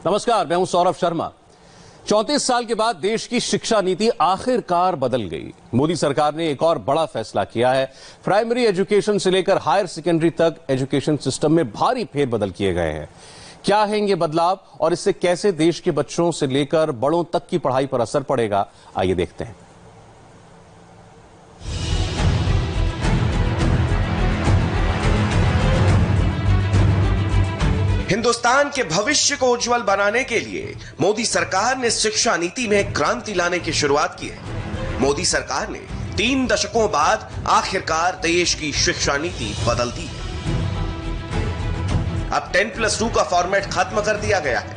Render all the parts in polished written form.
नमस्कार, मैं हूं सौरभ शर्मा। 34 साल के बाद देश की शिक्षा नीति आखिरकार बदल गई। मोदी सरकार ने एक और बड़ा फैसला किया है। प्राइमरी एजुकेशन से लेकर हायर सेकेंडरी तक एजुकेशन सिस्टम में भारी फेरबदल किए गए हैं। क्या है ये बदलाव और इससे कैसे देश के बच्चों से लेकर बड़ों तक की पढ़ाई पर असर पड़ेगा, आइए देखते हैं। हिंदुस्तान के भविष्य को उज्जवल बनाने के लिए मोदी सरकार ने शिक्षा नीति में क्रांति लाने की शुरुआत की है। मोदी सरकार ने 3 दशकों बाद आखिरकार देश की शिक्षा नीति बदल दी है। अब 10+2 का फॉर्मेट खत्म कर दिया गया है।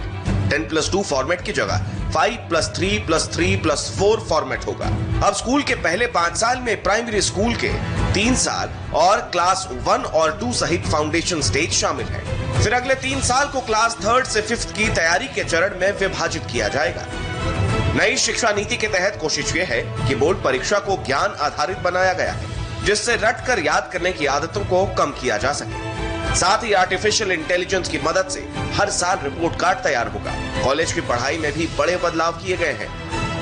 10+2 फॉर्मेट की जगह 5+3+3+4 फॉर्मेट होगा। अब स्कूल के पहले 5 साल में प्राइमरी स्कूल के 3 साल और क्लास 1 और 2 सहित फाउंडेशन स्टेज शामिल है। फिर अगले 3 साल को क्लास 3rd से 5th की तैयारी के चरण में विभाजित किया जाएगा। नई शिक्षा नीति के तहत कोशिश यह है कि बोर्ड परीक्षा को ज्ञान आधारित बनाया गया है, जिससे रटकर याद करने की आदतों को कम किया जा सके। साथ ही आर्टिफिशियल इंटेलिजेंस की मदद से हर साल रिपोर्ट कार्ड तैयार होगा। कॉलेज की पढ़ाई में भी बड़े बदलाव किए गए हैं।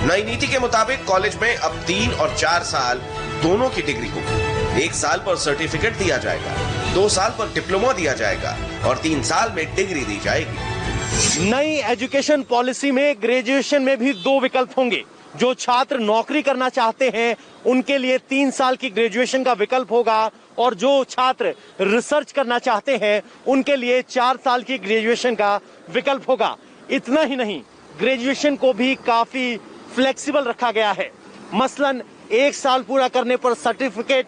नई नीति के मुताबिक कॉलेज में अब 3 और 4 साल दोनों की डिग्री होगी। 1 साल पर सर्टिफिकेट दिया जाएगा, 2 साल पर डिप्लोमा दिया जाएगा और 3 साल में डिग्री दी जाएगी। नई एजुकेशन पॉलिसी में ग्रेजुएशन में भी 2 विकल्प होंगे। जो छात्र नौकरी करना चाहते हैं उनके लिए 3 साल की ग्रेजुएशन का विकल्प होगा और जो छात्र रिसर्च करना चाहते हैं उनके लिए 4 साल की ग्रेजुएशन का विकल्प होगा। इतना ही नहीं, ग्रेजुएशन को भी काफी फ्लेक्सिबल रखा गया है। मसलन 1 साल पूरा करने पर सर्टिफिकेट,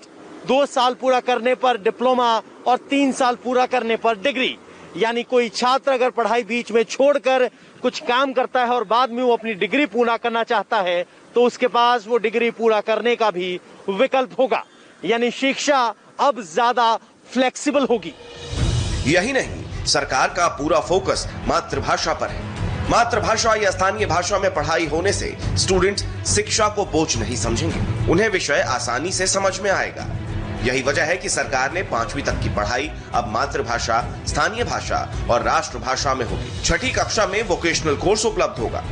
2 साल पूरा करने पर डिप्लोमा और 3 साल पूरा करने पर डिग्री। यानी कोई छात्र अगर पढ़ाई बीच में छोड़कर कुछ काम करता है और बाद में वो अपनी डिग्री पूरा करना चाहता है तो उसके पास वो डिग्री पूरा करने का भी विकल्प होगा। यानी शिक्षा अब ज्यादा फ्लेक्सिबल होगी। यही नहीं, सरकार का पूरा फोकस मातृभाषा पर है। मातृभाषा या स्थानीय भाषा में पढ़ाई होने से स्टूडेंट्स शिक्षा को बोझ नहीं समझेंगे। उन्हें विषय आसानी से समझ में आएगा। यही वजह है कि सरकार ने 5वीं तक की पढ़ाई अब मातृभाषा, स्थानीय भाषा और राष्ट्रभाषा में होगी। 6ठी कक्षा में वोकेशनल कोर्स उपलब्ध होगा।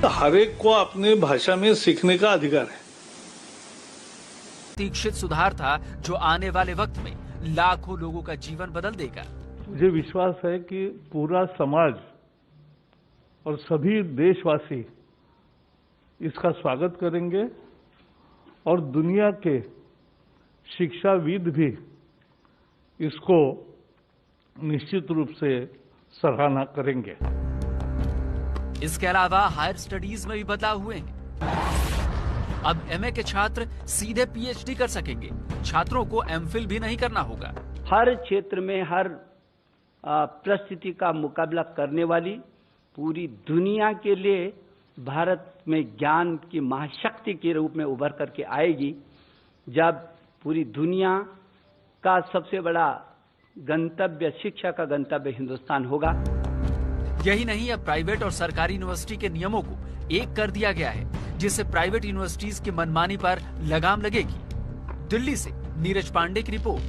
हर एक को अपनी भाषा में सीखने का अधिकार है। प्रतीक्षित सुधार था जो आने वाले वक्त में लाखों लोगों का जीवन बदल देगा। मुझे विश्वास है कि पूरा समाज और सभी देशवासी इसका स्वागत करेंगे और दुनिया के शिक्षाविद भी इसको निश्चित रूप से सराहना करेंगे। इसके अलावा हायर स्टडीज में भी बदलाव हुए हैं। अब एमए के छात्र सीधे पीएचडी कर सकेंगे। छात्रों को एमफिल भी नहीं करना होगा। हर क्षेत्र में हर परिस्थिति का मुकाबला करने वाली पूरी दुनिया के लिए भारत में ज्ञान की महाशक्ति के रूप में उभर करके आएगी। जब पूरी दुनिया का सबसे बड़ा गंतव्य, शिक्षा का गंतव्य हिंदुस्तान होगा। यही नहीं, अब प्राइवेट और सरकारी यूनिवर्सिटी के नियमों को एक कर दिया गया है, जिससे प्राइवेट यूनिवर्सिटीज की मनमानी पर लगाम लगेगी। दिल्ली से नीरज पांडे की रिपोर्ट।